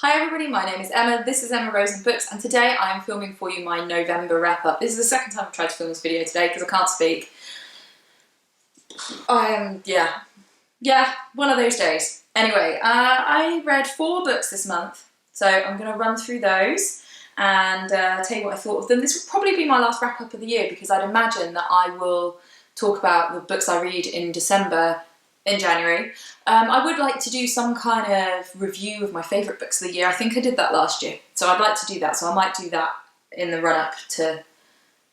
Hi everybody, my name is Emma, this is Emma Rose and Books, and today I am filming for you my November wrap-up. This is the second time I've tried to film this video today because I can't speak. One of those days. Anyway, I read 4 books this month, so I'm going to run through those and tell you what I thought of them. This will probably be my last wrap-up of the year because I'd imagine that I will talk about the books I read in December in January. I would like to do some kind of review of my favourite books of the year. I think I did that last year, so I'd like to do that. So I might do that in the run-up to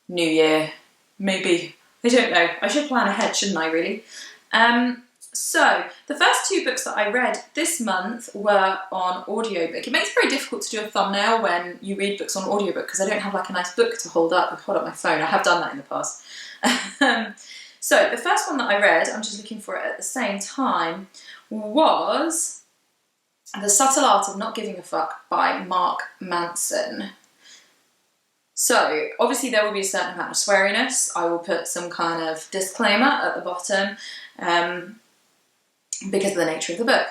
New Year, maybe. I don't know. I should plan ahead, shouldn't I, really? So, the first 2 books that I read this month were on audiobook. It makes it very difficult to do a thumbnail when you read books on audiobook because I don't have like a nice book to hold up my phone. I have done that in the past. So, the first one that I read, I'm just looking for it at the same time, was The Subtle Art of Not Giving a Fuck by Mark Manson. So, obviously there will be a certain amount of sweariness. I will put some kind of disclaimer at the bottom because of the nature of the book.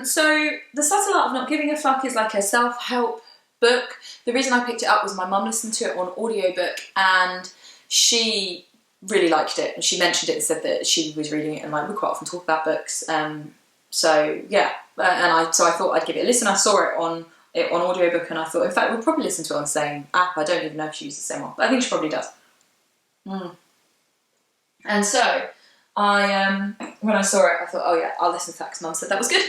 So, The Subtle Art of Not Giving a Fuck is like a self-help book. The reason I picked it up was my mum listened to it on audiobook and she really liked it, and she mentioned it and said that she was reading it, and like we quite often talk about books. So yeah, and so I thought I'd give it a listen. I saw it on audiobook, and I thought, in fact, we'll probably listen to it on the same app. I don't even know if she uses the same one, but I think she probably does. And so I, when I saw it, I thought, oh yeah, I'll listen to that because Mum said that was good.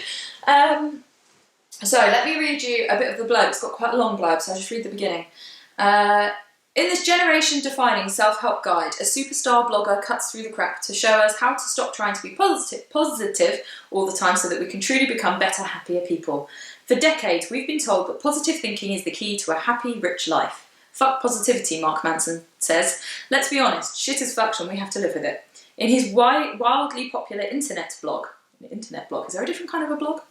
So let me read you a bit of the blurb. It's got quite a long blurb, so I'll just read the beginning. In this generation-defining self-help guide, a superstar blogger cuts through the crap to show us how to stop trying to be positive all the time so that we can truly become better, happier people. For decades, we've been told that positive thinking is the key to a happy, rich life. Fuck positivity, Mark Manson says. Let's be honest, shit is fucked and we have to live with it. In his wildly popular internet blog, is there a different kind of a blog?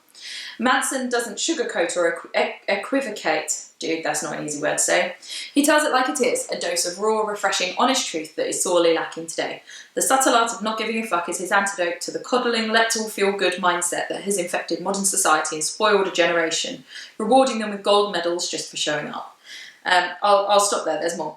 Manson doesn't sugarcoat or equivocate. Dude, that's not an easy word to say. He tells it like it is, a dose of raw, refreshing, honest truth that is sorely lacking today. The subtle art of not giving a fuck is his antidote to the coddling, let's all feel good mindset that has infected modern society and spoiled a generation, rewarding them with gold medals just for showing up. I'll stop there, there's more.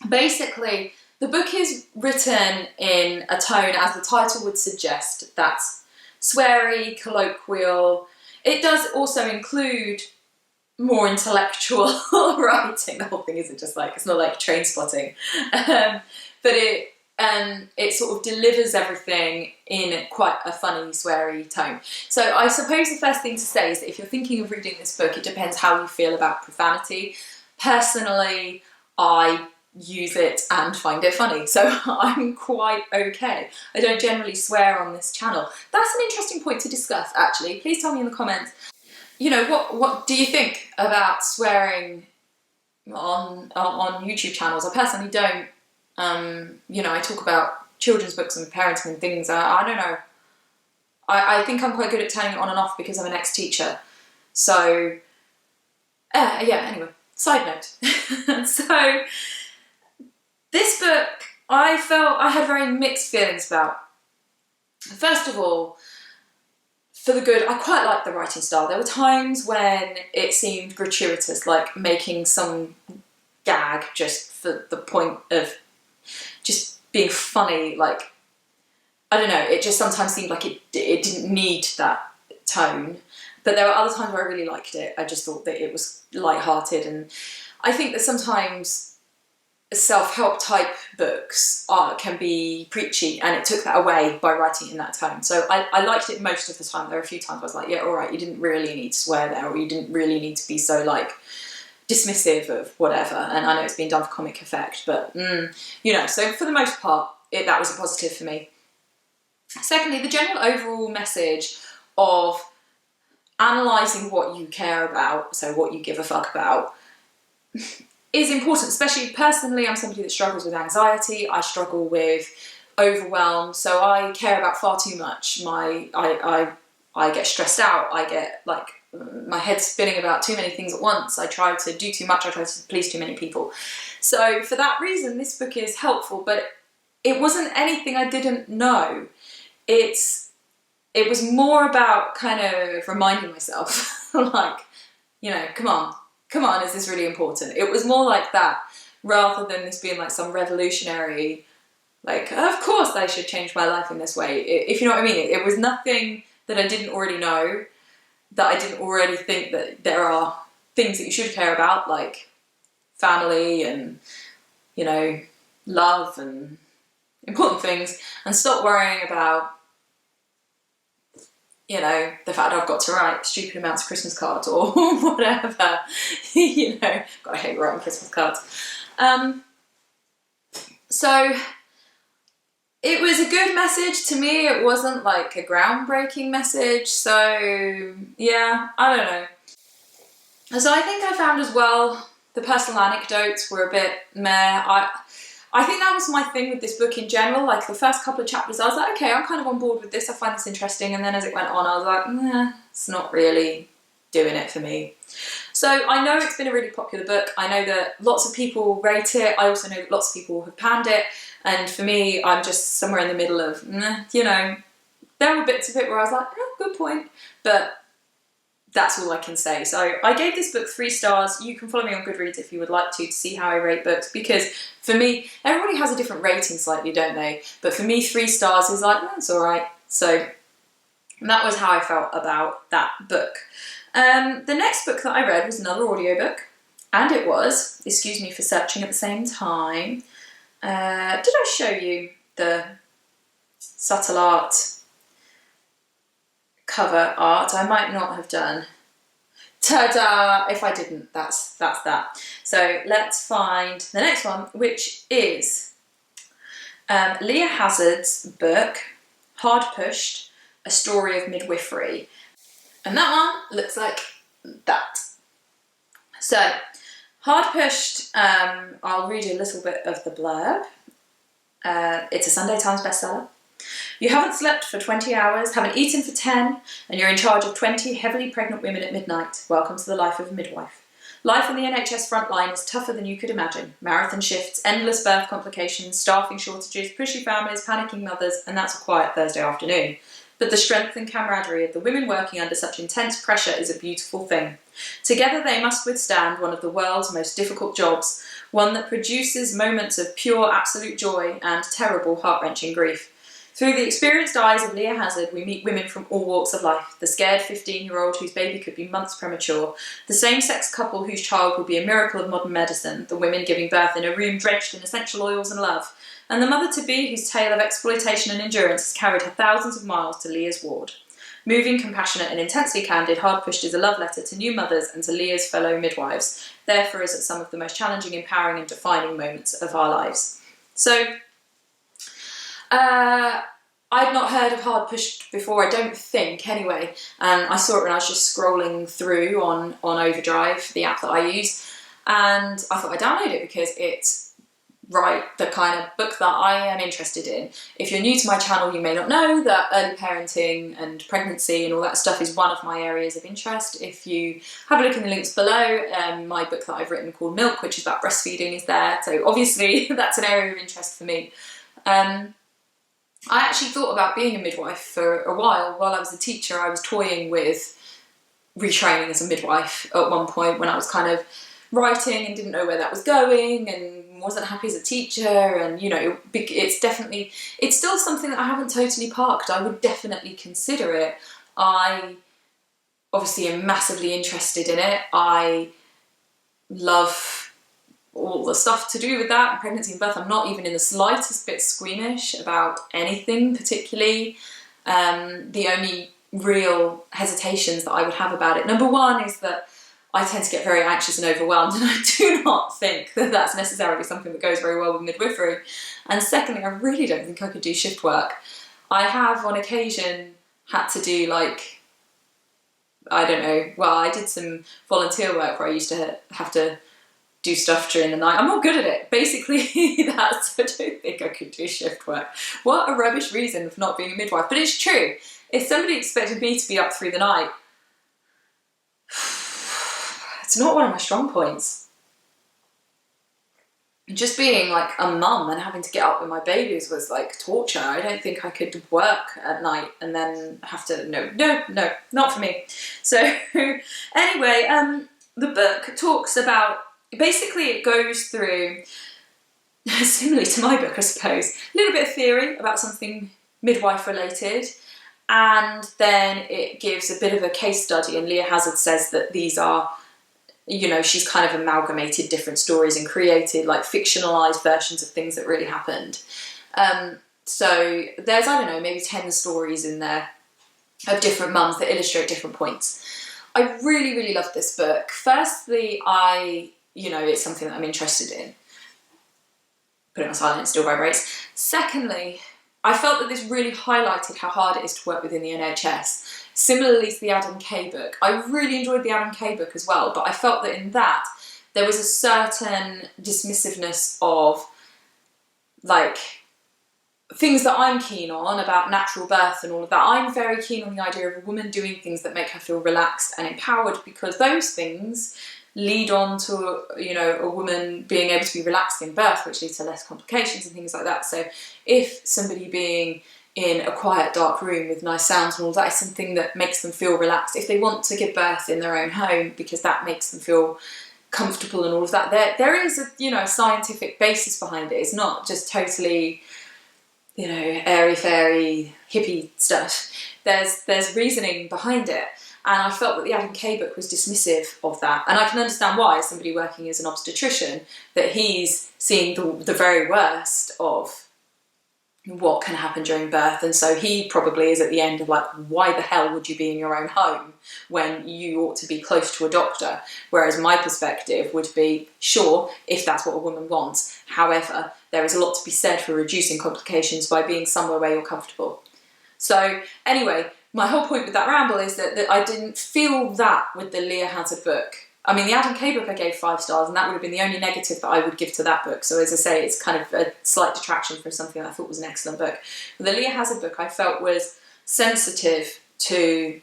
Basically, the book is written in a tone, as the title would suggest, that's sweary, colloquial. It does also include more intellectual writing. The whole thing isn't just like, it's not like train spotting. But it sort of delivers everything in quite a funny, sweary tone. So I suppose the first thing to say is that if you're thinking of reading this book, it depends how you feel about profanity. Personally, I use it and find it funny, so I'm quite okay. I don't generally swear on this channel. That's an interesting point to discuss, actually. Please tell me in the comments, you know, what do you think about swearing on YouTube channels? I personally don't. You know, I talk about children's books and parenting and things. I don't know. I think I'm quite good at turning it on and off because I'm an ex-teacher. So, yeah, anyway, side note. So, this book, I felt I had very mixed feelings about. First of all, for the good, I quite liked the writing style. There were times when it seemed gratuitous, like making some gag just for the point of just being funny. Like, I don't know, it just sometimes seemed like it didn't need that tone. But there were other times where I really liked it. I just thought that it was light-hearted, and I think that sometimes self-help type books can be preachy, and it took that away by writing it in that tone. So I liked it most of the time. There were a few times I was like, yeah, all right, you didn't really need to swear there, or you didn't really need to be so like dismissive of whatever. And I know it's been done for comic effect, but you know, so for the most part, that was a positive for me. Secondly, the general overall message of analysing what you care about, so what you give a fuck about, is important, especially personally. I'm somebody that struggles with anxiety. I struggle with overwhelm, so I care about far too much. I get stressed out. I get like my head's spinning about too many things at once. I try to do too much. I try to please too many people. So for that reason, this book is helpful, but it wasn't anything I didn't know. It's it was more about kind of reminding myself, like, you know, come on, is this really important? It was more like that, rather than this being like some revolutionary, like, of course I should change my life in this way. If you know what I mean. It was nothing that I didn't already know, that I didn't already think that there are things that you should care about, like family and, you know, love and important things, and stop worrying about, you know, the fact I've got to write stupid amounts of Christmas cards or whatever. You know, God, I hate writing Christmas cards. So it was a good message to me. It wasn't like a groundbreaking message. So yeah, I don't know. So I think I found as well the personal anecdotes were a bit meh. I think that was my thing with this book in general. Like the first couple of chapters, I was like, okay, I'm kind of on board with this. I find this interesting. And then as it went on, I was like, nah, it's not really doing it for me. So I know it's been a really popular book. I know that lots of people rate it. I also know that lots of people have panned it. And for me, I'm just somewhere in the middle of, you know, there were bits of it where I was like, oh, good point. But that's all I can say. So I gave this book 3 stars. You can follow me on Goodreads if you would like to see how I rate books, because for me, everybody has a different rating slightly, don't they? But for me, 3 stars is like, that's all right. So that was how I felt about that book. The next book that I read was another audiobook, and it was, excuse me for searching at the same time, did I show you the subtle art cover art? I might not have done. Ta-da! If I didn't, that's that. So let's find the next one, which is Leah Hazard's book, Hard Pushed, A Story of Midwifery. And that one looks like that. So, Hard Pushed, I'll read you a little bit of the blurb. It's a Sunday Times bestseller. You haven't slept for 20 hours, haven't eaten for 10, and you're in charge of 20 heavily pregnant women at midnight. Welcome to the life of a midwife. Life on the NHS front line is tougher than you could imagine. Marathon shifts, endless birth complications, staffing shortages, pushy families, panicking mothers, and that's a quiet Thursday afternoon. But the strength and camaraderie of the women working under such intense pressure is a beautiful thing. Together they must withstand one of the world's most difficult jobs, one that produces moments of pure, absolute joy and terrible, heart-wrenching grief. Through the experienced eyes of Leah Hazard, we meet women from all walks of life. The scared 15-year-old whose baby could be months premature, the same-sex couple whose child would be a miracle of modern medicine, the women giving birth in a room drenched in essential oils and love, and the mother-to-be whose tale of exploitation and endurance has carried her thousands of miles to Leah's ward. Moving, compassionate and intensely candid, Hard Pushed is a love letter to new mothers and to Leah's fellow midwives, there for us at some of the most challenging, empowering and defining moments of our lives. So, I'd not heard of Hard Pushed before, I don't think, anyway, and I saw it when I was just scrolling through on Overdrive, the app that I use, and I thought I'd download it because it's the kind of book that I am interested in. If you're new to my channel, you may not know that early parenting and pregnancy and all that stuff is one of my areas of interest. If you have a look in the links below, my book that I've written called Milk, which is about breastfeeding, is there, so obviously that's an area of interest for me. I actually thought about being a midwife for a while. While I was a teacher, I was toying with retraining as a midwife at one point when I was kind of writing and didn't know where that was going and wasn't happy as a teacher, and you know, it's still something that I haven't totally parked. I would definitely consider it. I obviously am massively interested in it. I love all the stuff to do with that, and pregnancy and birth. I'm not even in the slightest bit squeamish about anything particularly. The only real hesitations that I would have about it, number one, is that I tend to get very anxious and overwhelmed, and I do not think that that's necessarily something that goes very well with midwifery. And secondly, I really don't think I could do shift work. I have on occasion had to do like, I don't know, well, I did some volunteer work where I used to have to do stuff during the night. I'm not good at it. Basically, I don't think I could do shift work. What a rubbish reason for not being a midwife. But it's true. If somebody expected me to be up through the night, it's not one of my strong points. just being like a mum and having to get up with my babies was like torture. I don't think I could work at night and then have to, no, not for me. So anyway, the book talks about, basically it goes through, similarly to my book I suppose, a little bit of theory about something midwife related, and then it gives a bit of a case study, and Leah Hazard says that these are, she's kind of amalgamated different stories and created like fictionalized versions of things that really happened. So there's, I don't know, maybe 10 stories in there of different mums that illustrate different points. I really, really loved this book. Firstly, it's something that I'm interested in. Put it on silent, it still vibrates. Secondly, I felt that this really highlighted how hard it is to work within the NHS. Similarly to the Adam Kay book. I really enjoyed the Adam Kay book as well, but I felt that in that there was a certain dismissiveness of like things that I'm keen on about natural birth and all of that. I'm very keen on the idea of a woman doing things that make her feel relaxed and empowered, because those things lead on to, a woman being able to be relaxed in birth, which leads to less complications and things like that. So if somebody being in a quiet, dark room with nice sounds and all that is something that makes them feel relaxed, if they want to give birth in their own home because that makes them feel comfortable and all of that, there is a scientific basis behind it. It's not just totally airy-fairy hippie stuff. There's reasoning behind it, and I felt that the Adam Kay book was dismissive of that, and I can understand why, as somebody working as an obstetrician, that he's seeing the very worst of what can happen during birth, and so he probably is at the end of like, why the hell would you be in your own home when you ought to be close to a doctor? Whereas my perspective would be, sure, if that's what a woman wants, however, there is a lot to be said for reducing complications by being somewhere where you're comfortable. So anyway, my whole point with that ramble is that I didn't feel that with the Leah Hazard book. I mean, the Adam Kay book I gave 5 stars, and that would have been the only negative that I would give to that book. So as I say, it's kind of a slight detraction from something that I thought was an excellent book. But the Leah Hazard book I felt was sensitive to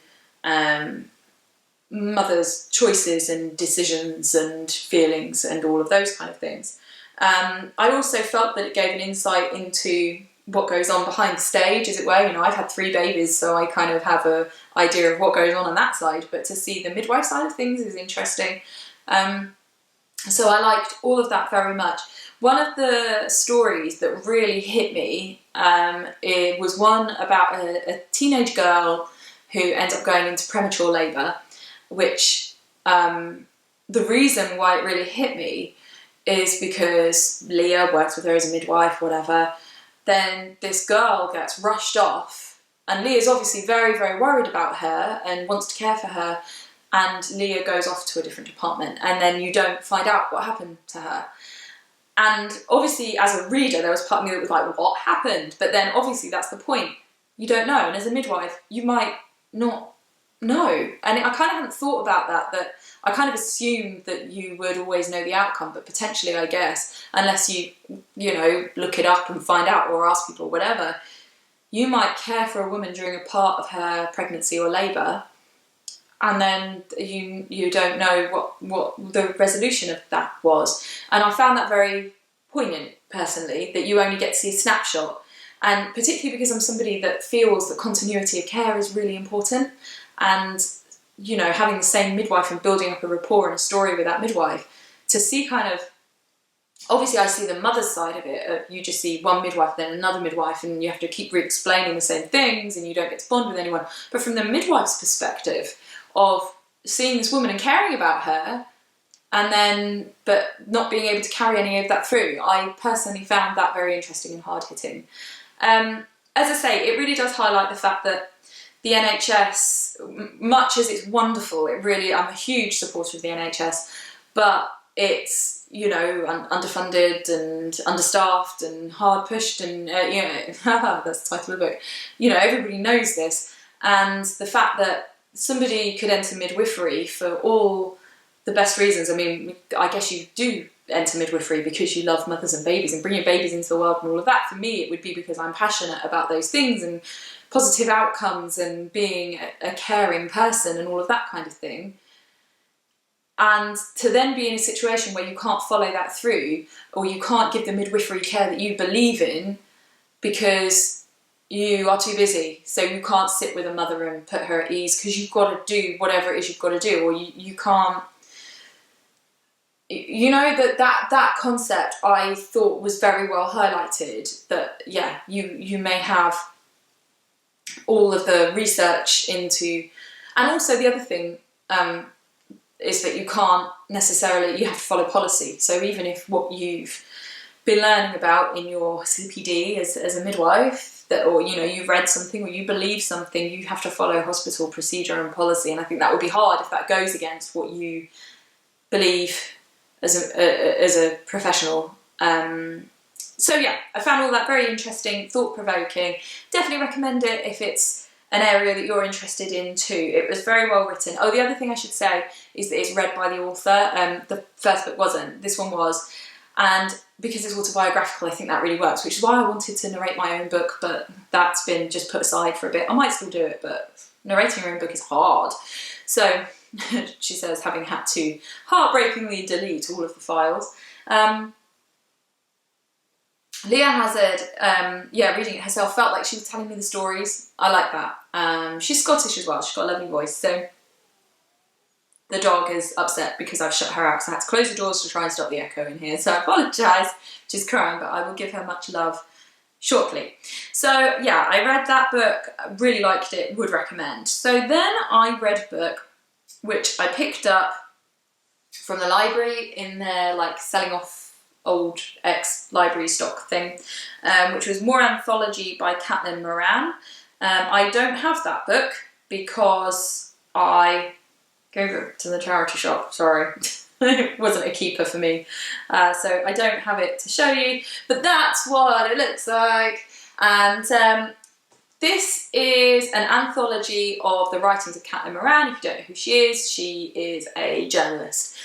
mothers' choices and decisions and feelings and all of those kind of things. I also felt that it gave an insight into what goes on behind the stage, as it were. I've had 3 babies, so I kind of have a idea of what goes on that side, but to see the midwife side of things is interesting. So I liked all of that very much. One of the stories that really hit me, it was one about a teenage girl who ends up going into premature labour, which the reason why it really hit me is because Leah works with her as a midwife, whatever. Then this girl gets rushed off, and Leah's obviously very, very worried about her and wants to care for her, and Leah goes off to a different department, and then you don't find out what happened to her. And obviously, as a reader, there was part of me that was like, what happened? But then obviously that's the point. You don't know, and as a midwife, you might not know. And I kind of hadn't thought about that I kind of assumed that you would always know the outcome, but potentially, I guess, unless you look it up and find out or ask people or whatever, you might care for a woman during a part of her pregnancy or labour, and then you don't know what the resolution of that was. And I found that very poignant, personally, that you only get to see a snapshot. And particularly because I'm somebody that feels that continuity of care is really important, and having the same midwife and building up a rapport and a story with that midwife, to see kind of, obviously I see the mother's side of it, you just see one midwife then another midwife, and you have to keep re-explaining the same things and you don't get to bond with anyone. But from the midwife's perspective of seeing this woman and caring about her, and then but not being able to carry any of that through, I personally found that very interesting and hard-hitting. As I say, it really does highlight the fact that the NHS, much as it's wonderful, I'm a huge supporter of the NHS, but it's, underfunded and understaffed and hard pushed, and, that's the title of the book. Everybody knows this. And the fact that somebody could enter midwifery for all the best reasons, I mean, I guess you do enter midwifery because you love mothers and babies and bringing babies into the world and all of that. For me, it would be because I'm passionate about those things and positive outcomes and being a caring person and all of that kind of thing. And to then be in a situation where you can't follow that through, or you can't give the midwifery care that you believe in because you are too busy, so you can't sit with a mother and put her at ease because you've got to do whatever it is you've got to do, or you can't, you know, that concept I thought was very well highlighted, that yeah, you may have all of the research into, and also the other thing is that you can't necessarily, you have to follow policy. So even if what you've been learning about in your CPD as a midwife, that, or you know, you've read something or you believe something, you have to follow hospital procedure and policy. And I think that would be hard if that goes against what you believe as a professional. So yeah, I found all that very interesting, thought-provoking. Definitely recommend it if it's an area that you're interested in too. It was very well written. Oh, the other thing I should say is that it's read by the author. The first book wasn't, this one was. And because it's autobiographical, I think that really works, which is why I wanted to narrate my own book, but that's been just put aside for a bit. I might still do it, but narrating your own book is hard. So she says, having had to heartbreakingly delete all of the files. Leah Hazard, reading it herself, felt like she was telling me the stories. I like that. She's Scottish as well. She's got a lovely voice. So the dog is upset because I've shut her out, so I had to close the doors to try and stop the echo in here. So I apologise. She's crying, but I will give her much love shortly. So yeah, I read that book, really liked it, would recommend. So then I read a book which I picked up from the library in their like selling off old ex-library stock thing, which was Moranthology by Moran. I don't have that book because I gave it to the charity shop, sorry. It wasn't a keeper for me. So I don't have it to show you, but that's what it looks like. And this is an anthology of the writings of Moran. If you don't know who she is a journalist.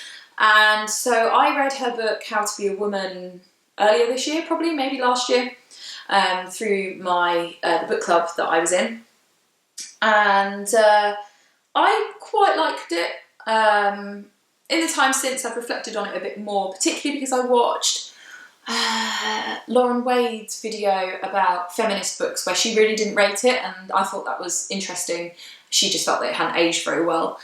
And so I read her book, How to Be a Woman, earlier this year, probably, maybe last year, through my the book club that I was in. And I quite liked it. In the time since, I've reflected on it a bit more, particularly because I watched Lauren Wade's video about feminist books where she really didn't rate it, and I thought that was interesting. She just felt that it hadn't aged very well.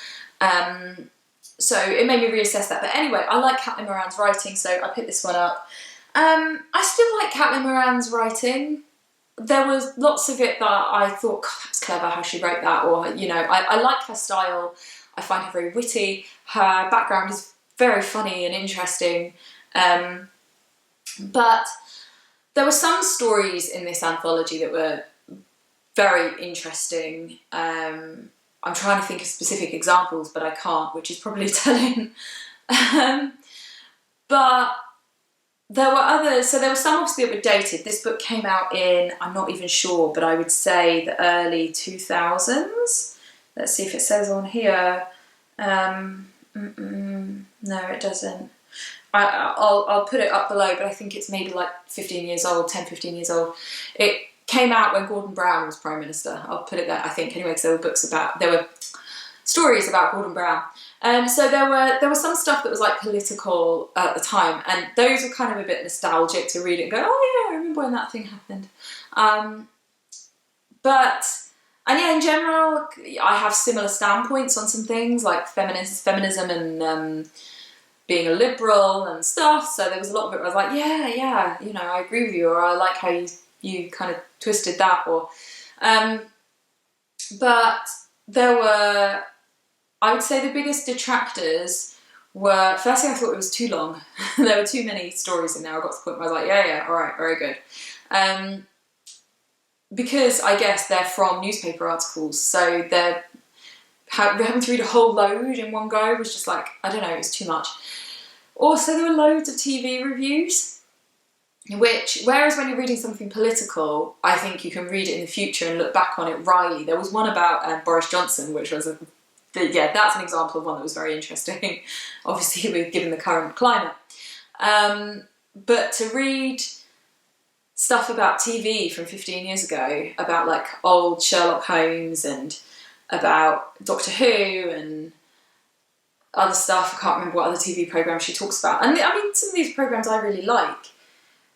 So it made me reassess that. But anyway, I like Caitlin Moran's writing, so I picked this one up. I still like Caitlin Moran's writing. There was lots of it that I thought, God, that's clever how she wrote that, or, you know, I like her style. I find her very witty. Her background is very funny and interesting. But there were some stories in this anthology that were very interesting. I'm trying to think of specific examples, but I can't, which is probably telling. But there were others, so there were some obviously that were dated. This book came out in, I'm not even sure, but I would say the early 2000s. Let's see if it says on here. No, it doesn't. I'll put it up below, but I think it's maybe like 15 years old, 10, 15 years old. It came out when Gordon Brown was Prime Minister. I'll put it there, I think, anyway, because there were stories about Gordon Brown. So there was some stuff that was like political at the time, and those were kind of a bit nostalgic to read it and go, oh yeah, I remember when that thing happened. And yeah, in general, I have similar standpoints on some things like feminism and being a liberal and stuff. So there was a lot of it where I was like, yeah, you know, I agree with you, or I like how you kind of twisted that, or but there were, I would say the biggest detractors were, firstly I thought it was too long. There were too many stories in there. I got to the point where I was like, yeah, alright, very good. Because I guess they're from newspaper articles, so having to read a whole load in one go was just like, I don't know, it was too much. Also, there were loads of TV reviews, which, whereas when you're reading something political, I think you can read it in the future and look back on it wryly. There was one about Boris Johnson, which was, that's an example of one that was very interesting, obviously given the current climate. But to read stuff about TV from 15 years ago, about like old Sherlock Holmes and about Doctor Who and other stuff. I can't remember what other TV programmes she talks about. And I mean, some of these programmes I really like.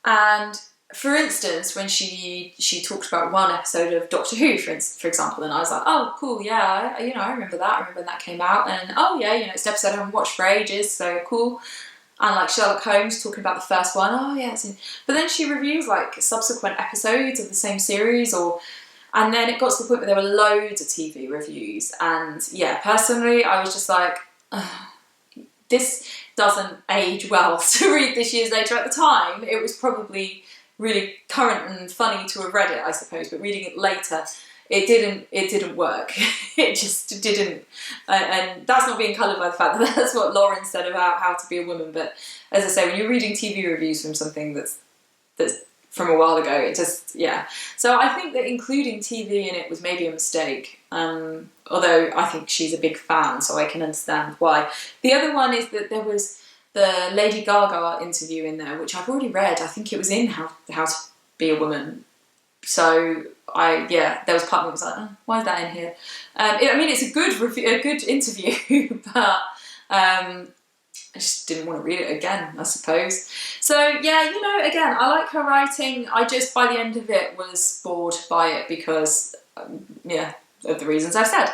And for instance, when she talked about one episode of Doctor Who, for example, and I was like, oh, cool, yeah, I remember that. I remember when that came out. And oh, yeah, it's an episode I haven't watched for ages, so cool. And like Sherlock Holmes talking about the first one, oh, yeah. But then she reviews like subsequent episodes of the same series, and then it got to the point where there were loads of TV reviews. And yeah, personally, I was just like, this doesn't age well to read this years later. At the time, it was probably really current and funny to have read it, I suppose, but reading it later, it didn't work. It just didn't, and that's not being coloured by the fact that that's what Lauren said about How to Be a Woman. But as I say, when you're reading TV reviews from something that's from a while ago, it just, yeah. So I think that including TV in it was maybe a mistake. Although I think she's a big fan, so I can understand why. The other one is that there was the Lady Gaga interview in there, which I've already read. I think it was in How to Be a Woman. So there was part of me that was like, oh, why is that in here? I mean, it's a good review, a good interview, but I just didn't want to read it again, I suppose. So yeah, again, I like her writing. I just, by the end of it, was bored by it because, of the reasons I've said.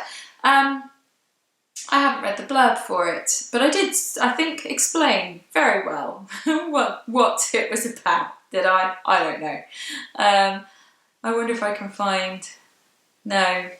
I haven't read the blurb for it, but I did, I think, explain very well what it was about. Did I? I don't know. I wonder if I can find... No.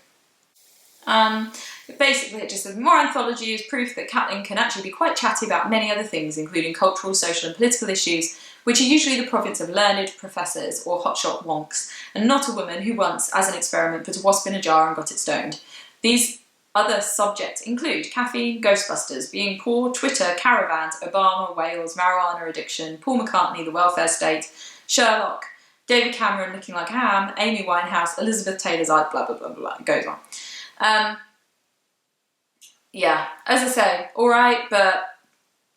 Basically, it just says, Moranthology is proof that Catelyn can actually be quite chatty about many other things, including cultural, social and political issues, which are usually the province of learned professors or hotshot wonks, and not a woman who once, as an experiment, put a wasp in a jar and got it stoned. These other subjects include caffeine, Ghostbusters, being poor, Twitter, caravans, Obama, Wales, marijuana addiction, Paul McCartney, the welfare state, Sherlock, David Cameron looking like ham, Amy Winehouse, Elizabeth Taylor's eye, blah, blah, blah, blah, it goes on. Yeah, as I say, alright, but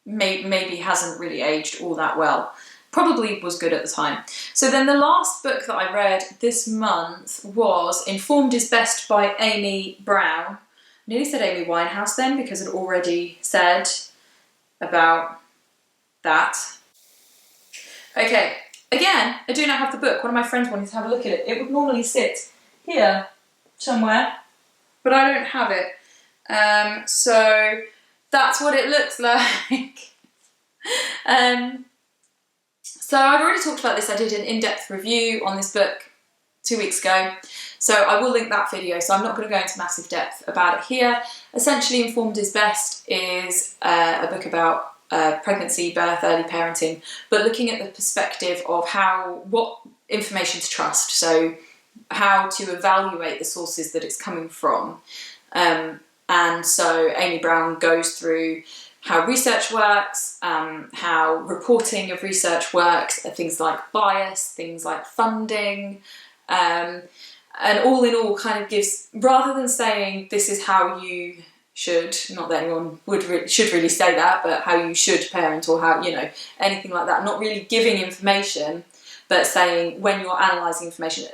maybe hasn't really aged all that well. Probably was good at the time. So then the last book that I read this month was Informed is Best by Amy Brown. I nearly said Amy Winehouse then because I'd already said about that. Okay, again, I do not have the book. One of my friends wanted to have a look at it. It would normally sit here somewhere, but I don't have it. So that's what it looks like. So I've already talked about this. I did an in-depth review on this book 2 weeks ago. So I will link that video, so I'm not going to go into massive depth about it here. Essentially, Informed is Best is a book about pregnancy, birth, early parenting, but looking at the perspective of what information to trust, so how to evaluate the sources that it's coming from. And so Amy Brown goes through how research works, how reporting of research works, things like bias, things like funding, and all in all kind of gives, rather than saying this is how you should, not that anyone should really say that, but how you should parent or how, anything like that, not really giving information, but saying when you're analysing information,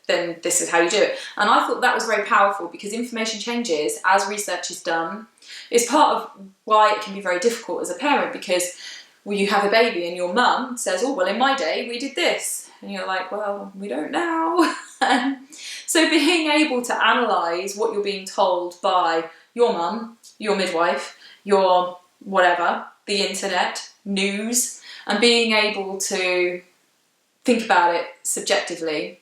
then this is how you do it. And I thought that was very powerful because information changes as research is done. It's part of why it can be very difficult as a parent because you have a baby and your mum says, oh, well, in my day we did this. And you're like, well, we don't now. So being able to analyse what you're being told by your mum, your midwife, your whatever, the internet, news, and being able to think about it subjectively,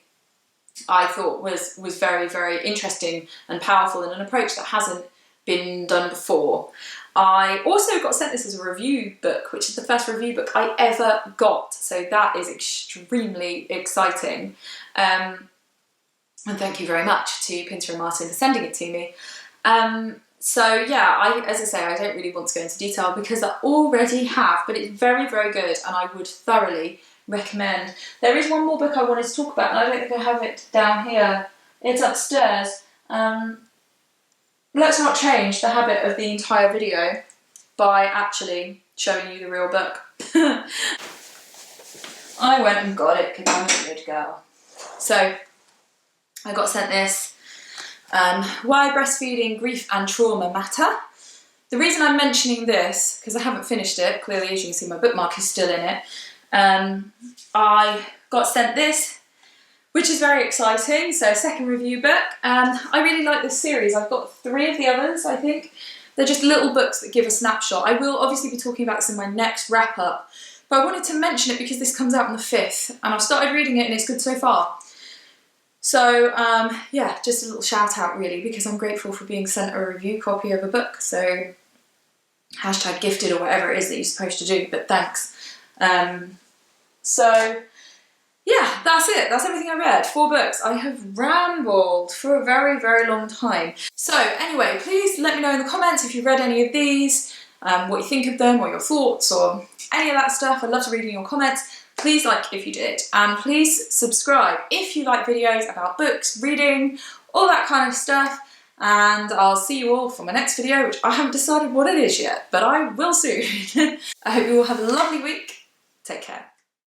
I thought was very, very interesting and powerful and an approach that hasn't been done before. I also got sent this as a review book, which is the first review book I ever got, so that is extremely exciting. And thank you very much to Pinter and Martin for sending it to me. So yeah, as I say, I don't really want to go into detail because I already have, but it's very, very good and I would thoroughly recommend. There is one more book I wanted to talk about and I don't think I have it down here. It's upstairs. Let's not change the habit of the entire video by actually showing you the real book. I went and got it because I'm a good girl. So I got sent this. Why Breastfeeding, Grief and Trauma Matter. The reason I'm mentioning this, because I haven't finished it, clearly as you can see my bookmark is still in it, I got sent this, which is very exciting, so a second review book, and I really like this series. I've got 3 of the others, I think. They're just little books that give a snapshot. I will obviously be talking about this in my next wrap-up, but I wanted to mention it because this comes out on the 5th, and I've started reading it and it's good so far. So, yeah, just a little shout out really, because I'm grateful for being sent a review copy of a book, so hashtag gifted or whatever it is that you're supposed to do, but thanks. So, yeah, that's it. That's everything I read. 4 books. I have rambled for a very, very long time. So anyway, please let me know in the comments if you've read any of these, what you think of them, or your thoughts, or any of that stuff. I'd love to read in your comments. Please like if you did, and please subscribe if you like videos about books, reading, all that kind of stuff. And I'll see you all for my next video, which I haven't decided what it is yet, but I will soon. I hope you all have a lovely week. Take care.